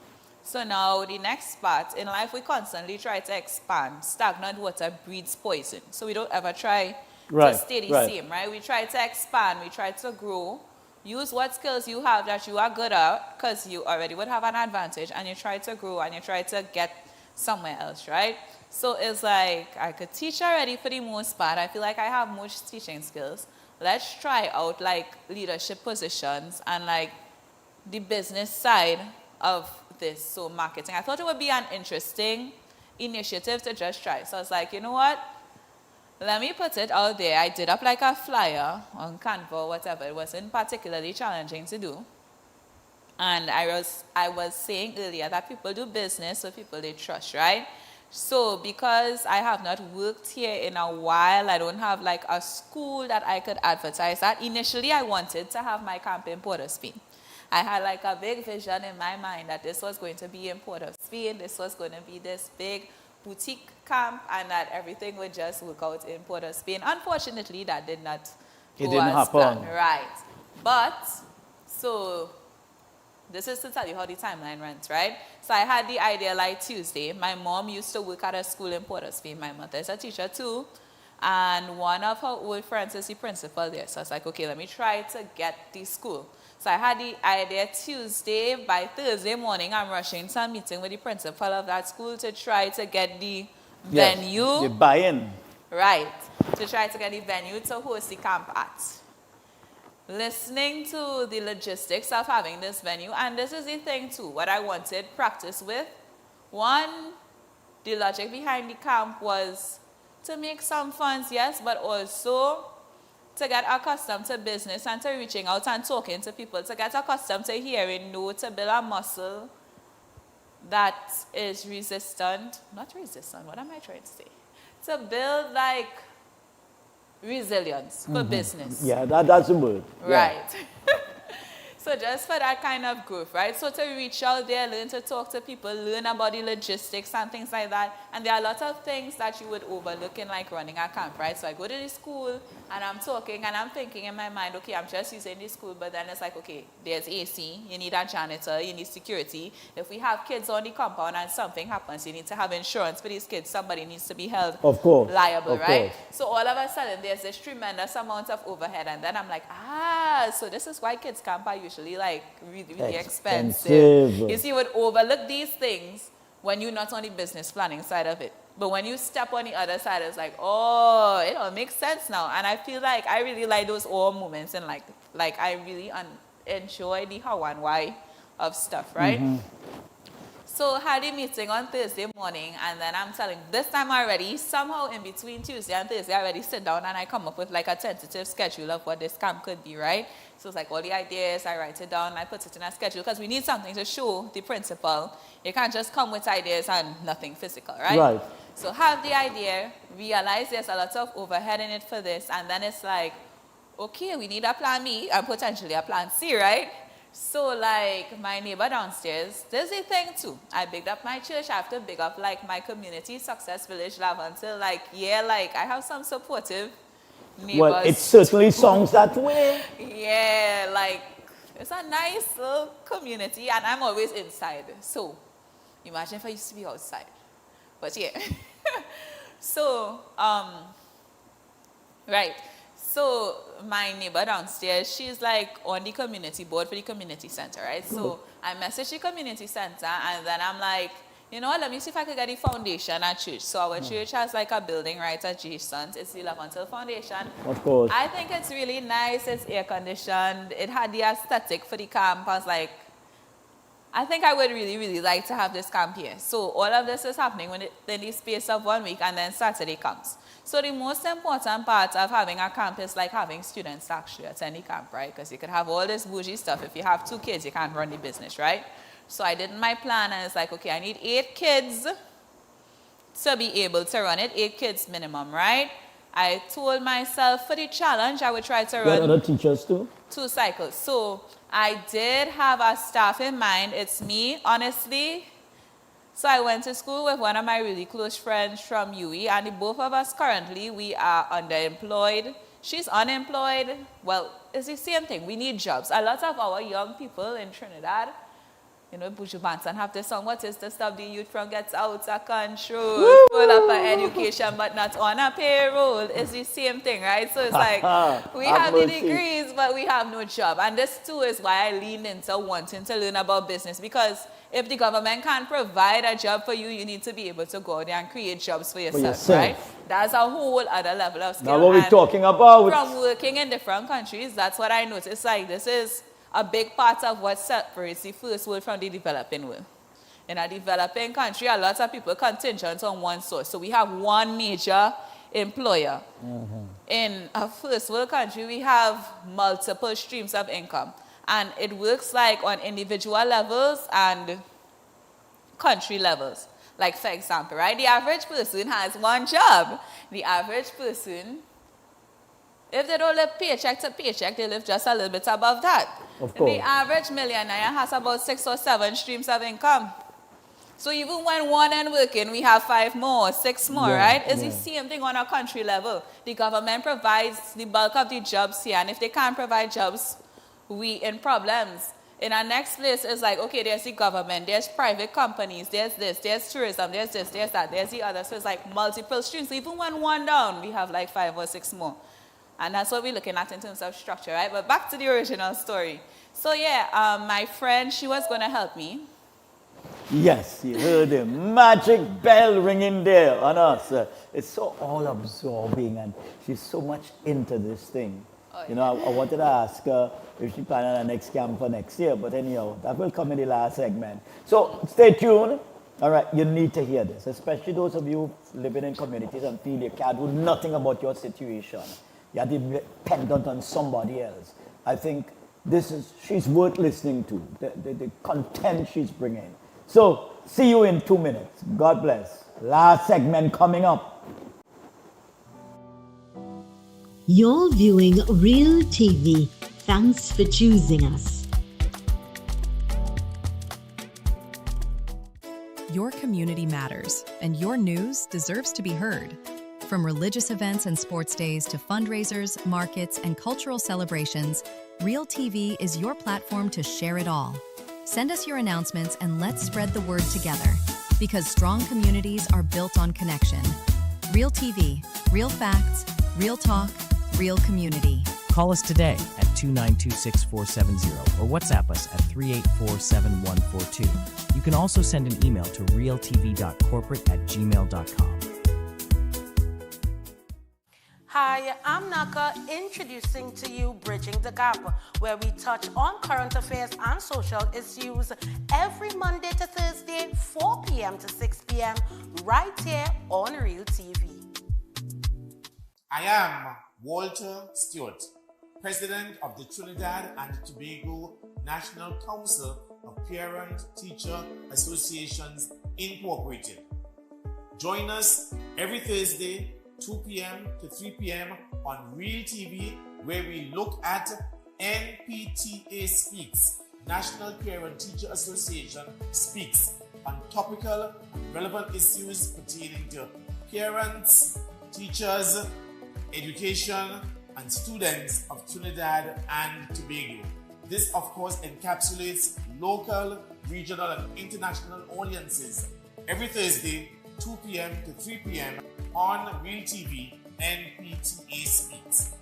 So now the next part, in life we constantly try to expand. Stagnant water breeds poison. So we don't ever try to stay the same, right? We try to expand, we try to grow. Use what skills you have that you are good at because you already would have an advantage and you try to grow and you try to get somewhere else, right? So it's like I could teach already for the most part. I feel like I have most teaching skills. Let's try out like leadership positions and like the business side of this, so marketing. I thought it would be an interesting initiative to just try. So I was like, you know what? Let me put it out there. I did up like a flyer on Canva or whatever. It wasn't particularly challenging to do. And I was saying earlier that people do business with people they trust, right? So because I have not worked here in a while, I don't have like a school that I could advertise at. Initially, I wanted to have my camp in Port of Spain. I had like a big vision in my mind that this was going to be in Port of Spain. This was going to be this big boutique camp and that everything would just work out in Port of Spain. Unfortunately, that did not It go didn't as happen. planned. Right. But, so, this is to tell you how the timeline runs, right? So I had the idea like Tuesday. My mom used to work at a school in Port of Spain. My mother is a teacher too. And one of her old friends is the principal there. So I was like, okay, let me try to get the school. So I had the idea Tuesday. By Thursday morning, I'm rushing to a meeting with the principal of that school to try to get the venue. The buy-in. Right. To try to get the venue to host the camp at. Listening to the logistics of having this venue, and this is the thing too, what I wanted practice with. One, the logic behind the camp was to make some funds, yes, but also to get accustomed to business and to reaching out and talking to people, to get accustomed to hearing no, to build a muscle that is resistant, not resistant, what am I trying to say? To build like resilience for business. Yeah, that's the word. Right. So just for that kind of growth, right? So to reach out there, learn to talk to people, learn about the logistics and things like that. And there are a lot of things that you would overlook in like running a camp, right? So I go to the school and I'm talking and I'm thinking in my mind, okay, I'm just using the school, but then it's like, okay, there's AC, you need a janitor, you need security. If we have kids on the compound and something happens, you need to have insurance for these kids. Somebody needs to be held liable, right? So all of a sudden there's this tremendous amount of overhead, and then I'm like, so this is why kids camp are usually like really expensive. You see, you would overlook these things when you're not on the business planning side of it. But when you step on the other side, it's like, oh, it all makes sense now. And I feel like I really like those all moments, and like I really enjoy the how and why of stuff, right? So had a meeting on Thursday morning, and then I'm telling this time already, somehow in between Tuesday and Thursday, I already sit down and I come up with like a tentative schedule of what this camp could be, right? So it's like all the ideas, I write it down, I put it in a schedule, because we need something to show the principal. You can't just come with ideas and nothing physical, right? Right. So have the idea, realize there's a lot of overhead in it for this, and then it's like, okay, we need a plan B and potentially a plan C, right? So like my neighbor downstairs, there's a thing too. I bigged up my church. I have to big up like my community, Success Village, Lavantil. Like, yeah, like I have some supportive neighbors. Well, it certainly sounds that way. Yeah, like it's a nice little community, and I'm always inside. So imagine if I used to be outside. But yeah. So, right. So my neighbor downstairs, she's like on the community board for the community center, right? So I messaged the community center, and then I'm like, you know what, let me see if I could get the foundation at church. So our church has like a building right adjacent. It's the Lavantil Foundation. Of course. I think it's really nice. It's air conditioned. It had the aesthetic for the camp. I was like, I think I would really, really like to have this camp here. So all of this is happening in the space of 1 week, and then Saturday comes. So the most important part of having a camp is like having students actually attend the camp, right? Because you could have all this bougie stuff. If you have 2 kids, you can't run the business, right? So I did my plan, and it's like, okay, I need 8 kids to be able to run it, 8 kids minimum, right? I told myself for the challenge, I would try to run other teachers too? 2 cycles. So I did have a staff in mind. It's me, honestly. So I went to school with one of my really close friends from UE, and the both of us currently, we are underemployed. She's unemployed. Well, it's the same thing. We need jobs. A lot of our young people in Trinidad, you know, Buju Banton have this song, what is to stop the youth from gets out of control, full of education but not on a payroll. It's the same thing, right? So it's like, we have the degrees, but we have no job. And this too is why I leaned into wanting to learn about business, because if the government can't provide a job for you, you need to be able to go out there and create jobs for yourself, right? That's a whole other level of skill. Now what we're talking about. From working in different countries, that's what I noticed. Like, this is a big part of what separates the first world from the developing world. In a developing country, a lot of people contingent on one source. So we have one major employer. In a first world country, we have multiple streams of income. And it works like on individual levels and country levels. Like, for example, right, the average person has one job. The average person, if they don't live paycheck to paycheck, they live just a little bit above that. Of course. The average millionaire has about 6 or 7 streams of income. So even when one ain't working, we have 5 more, 6 more, right? It's the same thing on a country level. The government provides the bulk of the jobs here, and if they can't provide jobs, we in problems. In our next place is like, okay, there's the government, there's private companies, there's this, there's tourism, there's this, there's that, there's the other. So it's like multiple streams. So even when one down, we have like 5 or 6 more. And that's what we're looking at in terms of structure, right? But back to the original story. So yeah, my friend, she was going to help me. Yes, you heard the magic bell ringing there on us. It's so all-absorbing, and she's so much into this thing. Oh, yeah. You know, I wanted to ask her if she planned on the next camp for next year, but anyhow, that will come in the last segment. So stay tuned. All right, you need to hear this, especially those of you living in communities and feel you can't do nothing about your situation. You're dependent on somebody else. I think she's worth listening to, the content she's bringing. So, see you in 2 minutes. God bless. Last segment coming up. You're viewing Real TV. Thanks for choosing us. Your community matters, and your news deserves to be heard. From religious events and sports days to fundraisers, markets, and cultural celebrations, Real TV is your platform to share it all. Send us your announcements and let's spread the word together. Because strong communities are built on connection. Real TV, real facts, real talk, real community. Call us today at 292-6470 or WhatsApp us at 384-7142. You can also send an email to realtv.corporate@gmail.com. Hi, I'm Naka, introducing to you Bridging the Gap, where we touch on current affairs and social issues every Monday to Thursday, 4 p.m. to 6 p.m., right here on Real TV. I am Walter Stewart, President of the Trinidad and Tobago National Council of Parent Teacher Associations Incorporated. Join us every Thursday, 2 p.m. to 3 p.m. on Real TV, where we look at NPTA Speaks, National Parent Teacher Association Speaks, on topical and relevant issues pertaining to parents, teachers, education, and students of Trinidad and Tobago. This, of course, encapsulates local, regional, and international audiences every Thursday, 2 p.m. to 3 p.m. on Real TV, NPTA Speaks.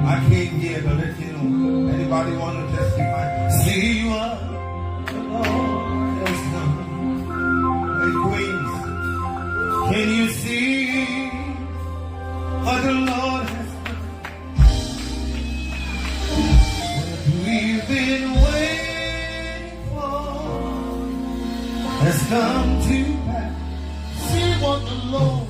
I came here to let you know. Anybody want to testify? See what the Lord has done. Hey, Queens, can you see what the Lord has done? What we've been waiting for has come to pass. See what the Lord.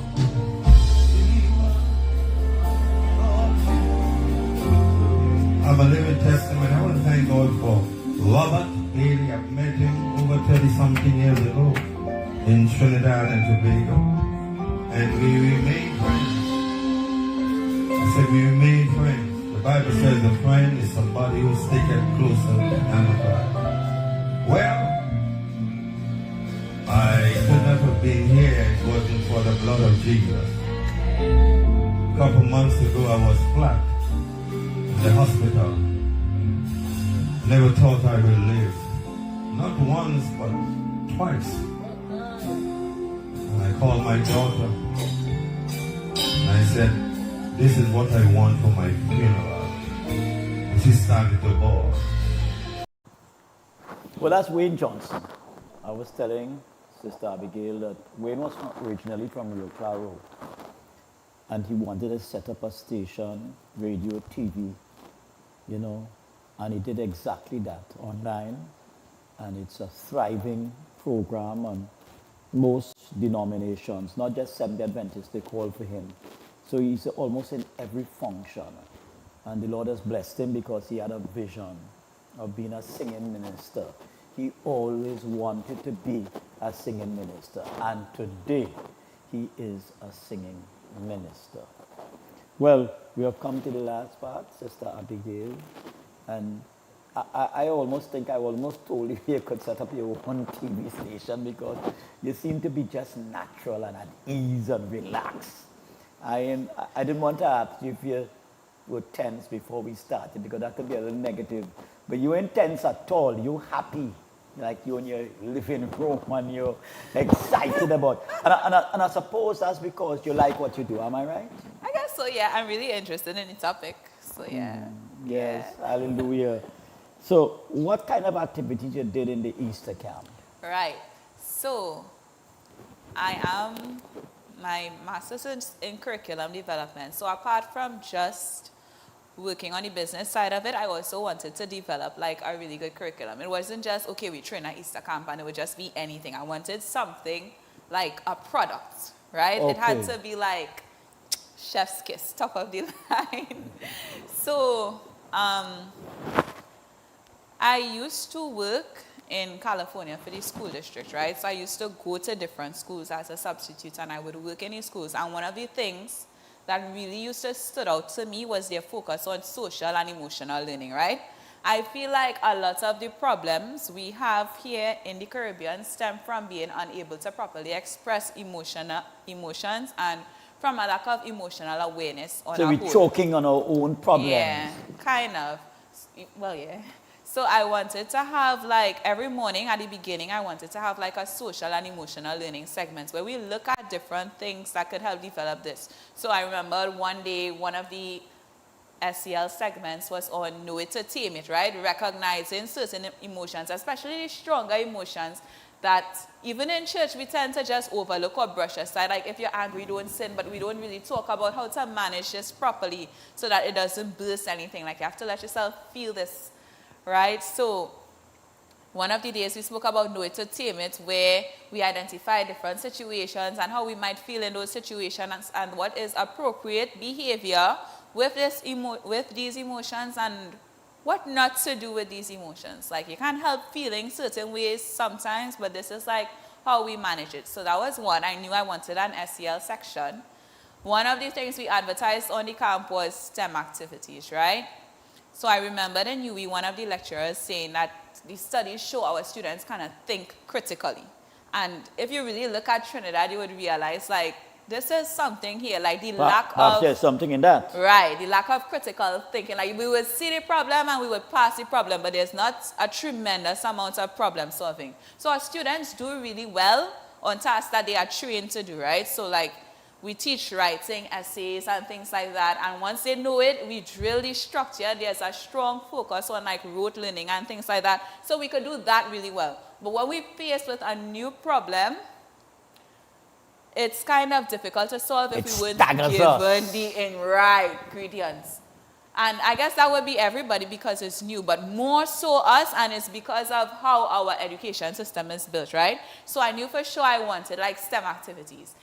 I'm a living testament. I want to thank God for Robert Haley. I've met him over 30-something years ago in Trinidad and Tobago. And we remain friends. I said we remain friends. The Bible says a friend is somebody who sticketh closer than a brother. Well, I could not have been here if it wasn't for the blood of Jesus. A couple months ago I was flat. The hospital. Never thought I would live. Not once, but twice. And I called my daughter. And I said, this is what I want for my funeral. And she started to bawl. Well, that's Wayne Johnson. I was telling Sister Abigail that Wayne was originally from Rio Claro. And he wanted to set up a station, radio, TV, you know, and he did exactly that online, and it's a thriving program on most denominations, not just Seventh-day Adventists, they call for him. So he's almost in every function. And the Lord has blessed him because he had a vision of being a singing minister. He always wanted to be a singing minister. And today, he is a singing minister. Well, we have come to the last part, Sister Abigail. And I almost think I almost told you you could set up your own TV station because you seem to be just natural and at ease and relaxed. I didn't want to ask you if you were tense before we started because that could be a little negative. But you ain't tense at all. You're happy. Like you're in your living room and you're excited about. And I suppose that's because you like what you do. Am I right? I guess so, yeah. I'm really interested in the topic. So, yeah. Yes, hallelujah. So, what kind of activities you did in the Easter camp? Right. So, I am my master's in curriculum development. So, apart from just working on the business side of it, I also wanted to develop like a really good curriculum. It wasn't just, okay, we train at Easter camp and it would just be anything. I wanted something like a product, right? Okay. It had to be like chef's kiss, top of the line. So, I used to work in California for the school district, right? So I used to go to different schools as a substitute and I would work in these schools. And one of the things that really used to stood out to me was their focus on social and emotional learning, right? I feel like a lot of the problems we have here in the Caribbean stem from being unable to properly express emotions and from a lack of emotional awareness on So our we're own. choking on our own problems. Yeah, kind of. Well, yeah. So I wanted to have like every morning at the beginning, I wanted to have like a social and emotional learning segment where we look at different things that could help develop this. So I remember one day, one of the SEL segments was on know it to tame it, right? Recognizing certain emotions, especially the stronger emotions that even in church we tend to just overlook or brush aside. Like if you're angry, don't sin, but we don't really talk about how to manage this properly so that it doesn't burst anything. Like you have to let yourself feel this, right? So one of the days we spoke about know it to tame it, where we identify different situations and how we might feel in those situations and what is appropriate behavior with these emotions and what not to do with these emotions. Like you can't help feeling certain ways sometimes, but this is like how we manage it. So that was one. I knew I wanted an SEL section. One of the things we advertised on the camp was STEM activities, right? So I remember in UE, one of the lecturers saying that the studies show our students kind of think critically. And if you really look at Trinidad, you would realize like this is something here, like the lack of... There's something in that. Right, the lack of critical thinking. Like we would see the problem and we would pass the problem, but there's not a tremendous amount of problem solving. So our students do really well on tasks that they are trained to do, right? So like we teach writing, essays, and things like that. And once they know it, we drill the structure. There's a strong focus on like rote learning and things like that. So we could do that really well. But when we faced with a new problem, it's kind of difficult to solve if we weren't given the right ingredients. And I guess that would be everybody because it's new, but more so us, and it's because of how our education system is built, right? So I knew for sure I wanted like STEM activities.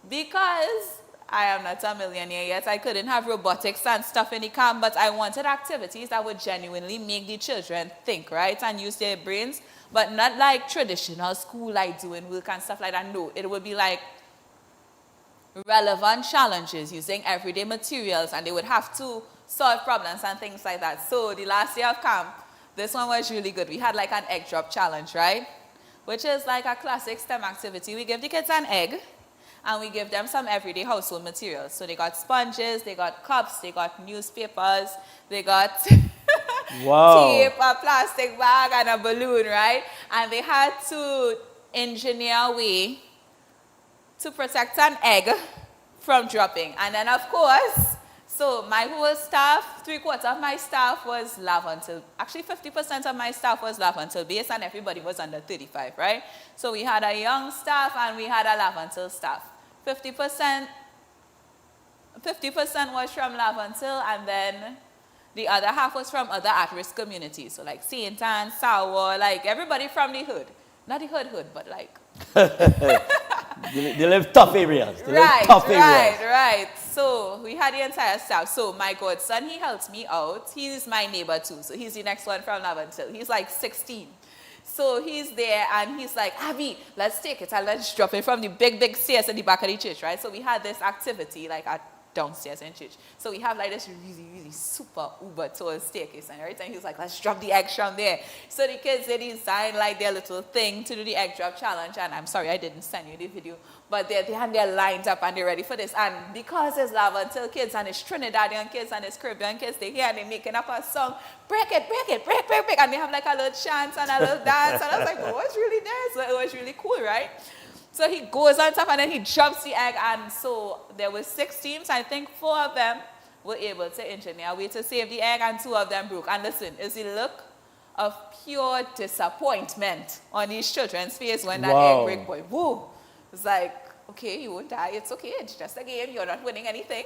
Because I am not a millionaire yet, I couldn't have robotics and stuff in the camp, but I wanted activities that would genuinely make the children think, right, and use their brains, but not like traditional school like doing work and stuff like that. No, it would be like relevant challenges using everyday materials, and they would have to solve problems and things like that. So the last day of camp, this one was really good. We had like an egg drop challenge, right, which is like a classic STEM activity. We give the kids an egg, and we give them some everyday household materials. So they got sponges, they got cups, they got newspapers, they got tape, a plastic bag, and a balloon, right? And they had to engineer a way to protect an egg from dropping. And then, of course, so my whole staff, 3/4 of my staff was Lavantil. Actually, 50% of my staff was Lavantil base, and everybody was under 35, right? So we had a young staff and we had a Lavantil staff. 50% was from Lavantil, and then The other half was from other at-risk communities. So like St. Anne, Sour, like everybody from the hood. Not the hood, but like. They live tough areas. They live tough areas. Right. So we had the entire staff. So my godson, he helps me out. He's my neighbor too. So he's the next one from Laventille. He's like 16. So he's there and he's like, Abby, let's take it and let's drop it from the big stairs at the back of the church, right? So we had this activity like at downstairs in church. So we have like this really super uber tall staircase, and every time he's like, let's drop the eggs from there. So the kids, they design like their little thing to do the egg drop challenge, and I'm sorry I didn't send you the video, but they have their lined up and they're ready for this. And because it's Laventille kids and it's Trinidadian kids and it's Caribbean kids, they hear and they're making up a song, break it, break, and they have like a little chant and a little dance, and I was like, well, what's really there? So it was really cool, right? So he goes on top and then he drops the egg, and so there were 6 teams. I think 4 of them were able to engineer a way to save the egg and 2 of them broke. And listen, it's the look of pure disappointment on these children's face when that egg break, boy. Whoa. It's like, okay, you won't die. It's okay. It's just a game. You're not winning anything.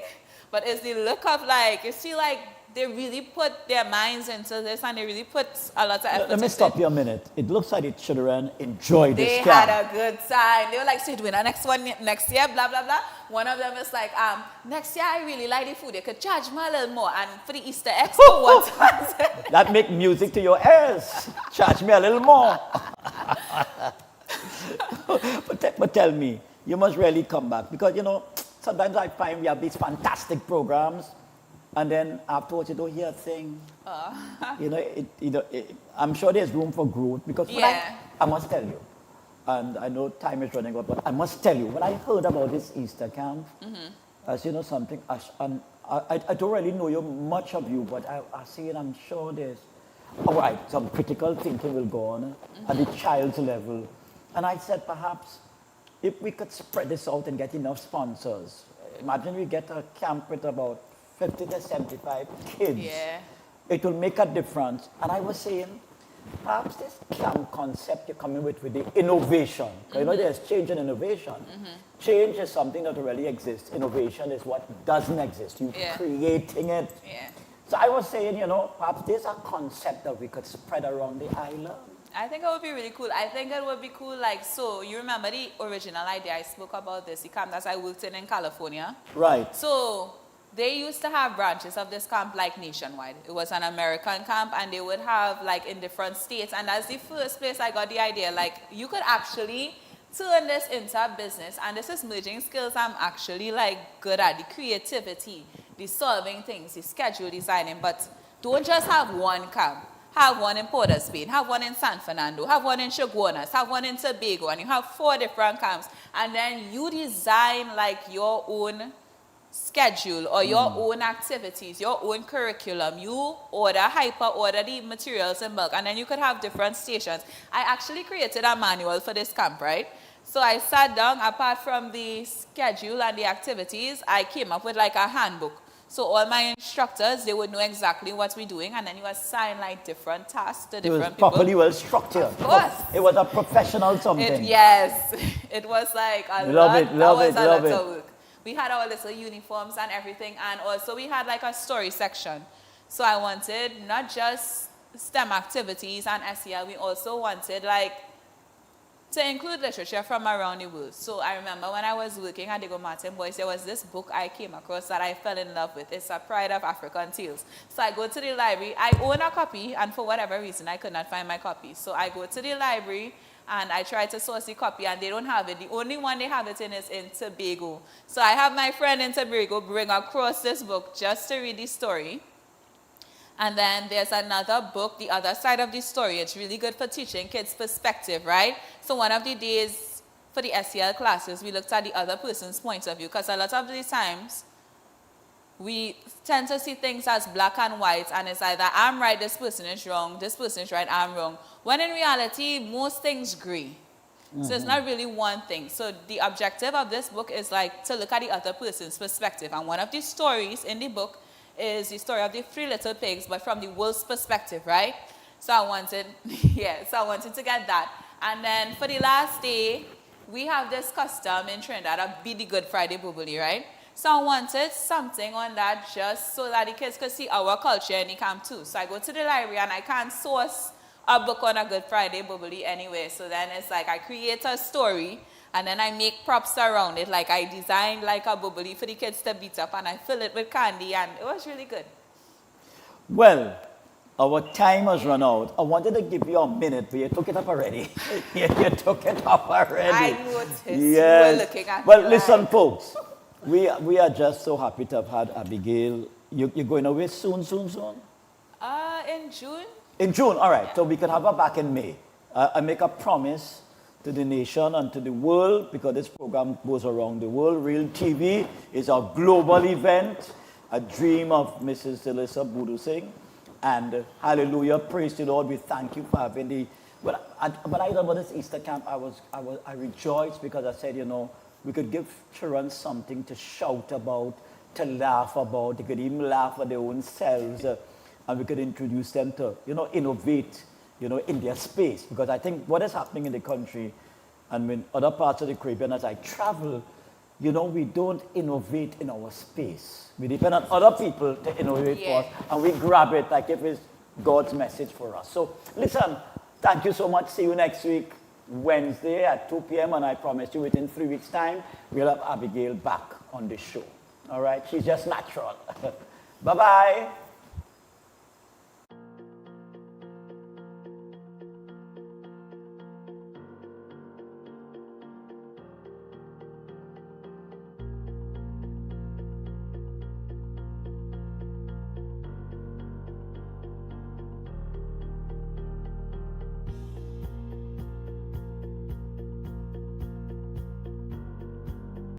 But it's the look of like, you see like they really put their minds into this and they really put a lot of effort. Let me stop you a minute. It looks like the children enjoyed this camp. They had a good time. They were like, so doing the next one next year, blah, blah, blah. One of them is like, next year I really like the food. They could charge me a little more. And for the Easter eggs, that make music to your ears. Charge me a little more. But tell me, you must really come back. Because, you know, sometimes I find we have these fantastic programs, and then afterwards you don't hear a thing. I'm sure there's room for growth, because I must tell you, and I know time is running out, but I must tell you, when I heard about this Easter camp, as you know something, I don't really know you much of you, but I see it, I'm sure there's, all right, some critical thinking will go on at the child's level. And I said, perhaps, if we could spread this out and get enough sponsors, imagine we get a camp with about 50 to 75 kids. Yeah. It will make a difference. And I was saying, perhaps this camp concept you're coming with the innovation. You know, there's change and innovation. Change is something that already exists. Innovation is what doesn't exist. You're creating it. So I was saying, you know, perhaps there's a concept that we could spread around the island. I think it would be really cool. I think it would be cool, like, so you remember the original idea I spoke about this, the camp that I worked in California? Right. So they used to have branches of this camp like nationwide. It was an American camp, and they would have like in different states. And that's the first place I got the idea, like you could actually turn this into a business. And this is merging skills I'm actually like good at, the creativity, the solving things, the schedule designing. But don't just have one camp. Have one in Port of Spain, have one in San Fernando, have one in Chaguanas, have one in Tobago, and you have 4 different camps. And then you design like your own schedule or your own activities, your own curriculum. You hyper order the materials in bulk, and then you could have different stations. I actually created a manual for this camp, right? So I sat down, apart from the schedule and the activities, I came up with like a handbook. So all my instructors, they would know exactly what we're doing, and then you assign like different tasks to different people. It was properly well structured. Of course. It was a professional something. Yes. It was like a lot of work. We had our little uniforms and everything, and also we had like a story section. So I wanted not just STEM activities and SEL, we also wanted like to include literature from around the world. So I remember when I was working at Diego Martin Boys, there was this book I came across that I fell in love with. It's A Pride of African Tales. So I go to the library. I own a copy, and for whatever reason, I could not find my copy. So I go to the library, and I try to source the copy, and they don't have it. The only one they have it in is in Tobago. So I have my friend in Tobago bring across this book just to read the story. And then there's another book, The Other Side of the Story. It's really good for teaching kids perspective, right? So one of the days for the SEL classes, we looked at the other person's point of view, because a lot of the times we tend to see things as black and white, and it's either I'm right, this person is wrong, this person is right, I'm wrong. When in reality, most things gray. So it's not really one thing. So the objective of this book is like to look at the other person's perspective. And one of the stories in the book is the story of the 3 little pigs, but from the wolf's perspective, right? So I wanted, so I wanted to get that. And then for the last day, we have this custom in Trinidad of be the Good Friday bubbly, right? So I wanted something on that just so that the kids could see our culture in the camp too. So I go to the library and I can't source a book on a Good Friday bubbly anyway. So then it's like I create a story and then I make props around it. Like I designed like a bubbly for the kids to beat up and I fill it with candy and it was really good. Well, our time has run out. I wanted to give you a minute, but you took it up already. you took it up already. I noticed. Yes. You were looking at well, me listen, like... folks. We are just so happy to have had Abigail. You're going away soon? In June. In June, all right. Yeah. So we can have her back in May. I make a promise to the nation and to the world, because this program goes around the world. Real TV is a global event, a dream of Mrs. Zelisa Budu Singh. And hallelujah, praise the Lord. We thank you for having the... When I heard about this Easter camp, I rejoiced because I said, we could give children something to shout about, to laugh about. They could even laugh at their own selves. And we could introduce them to, innovate, in their space. Because I think what is happening in the country and in other parts of the Caribbean as I travel, we don't innovate in our space. We depend on other people to innovate for us. And we grab it like if it's God's message for us. So listen, thank you so much. See you next week, Wednesday at 2 p.m. And I promise you within 3 weeks' time, we'll have Abigail back on the show. All right? She's just natural. Bye-bye.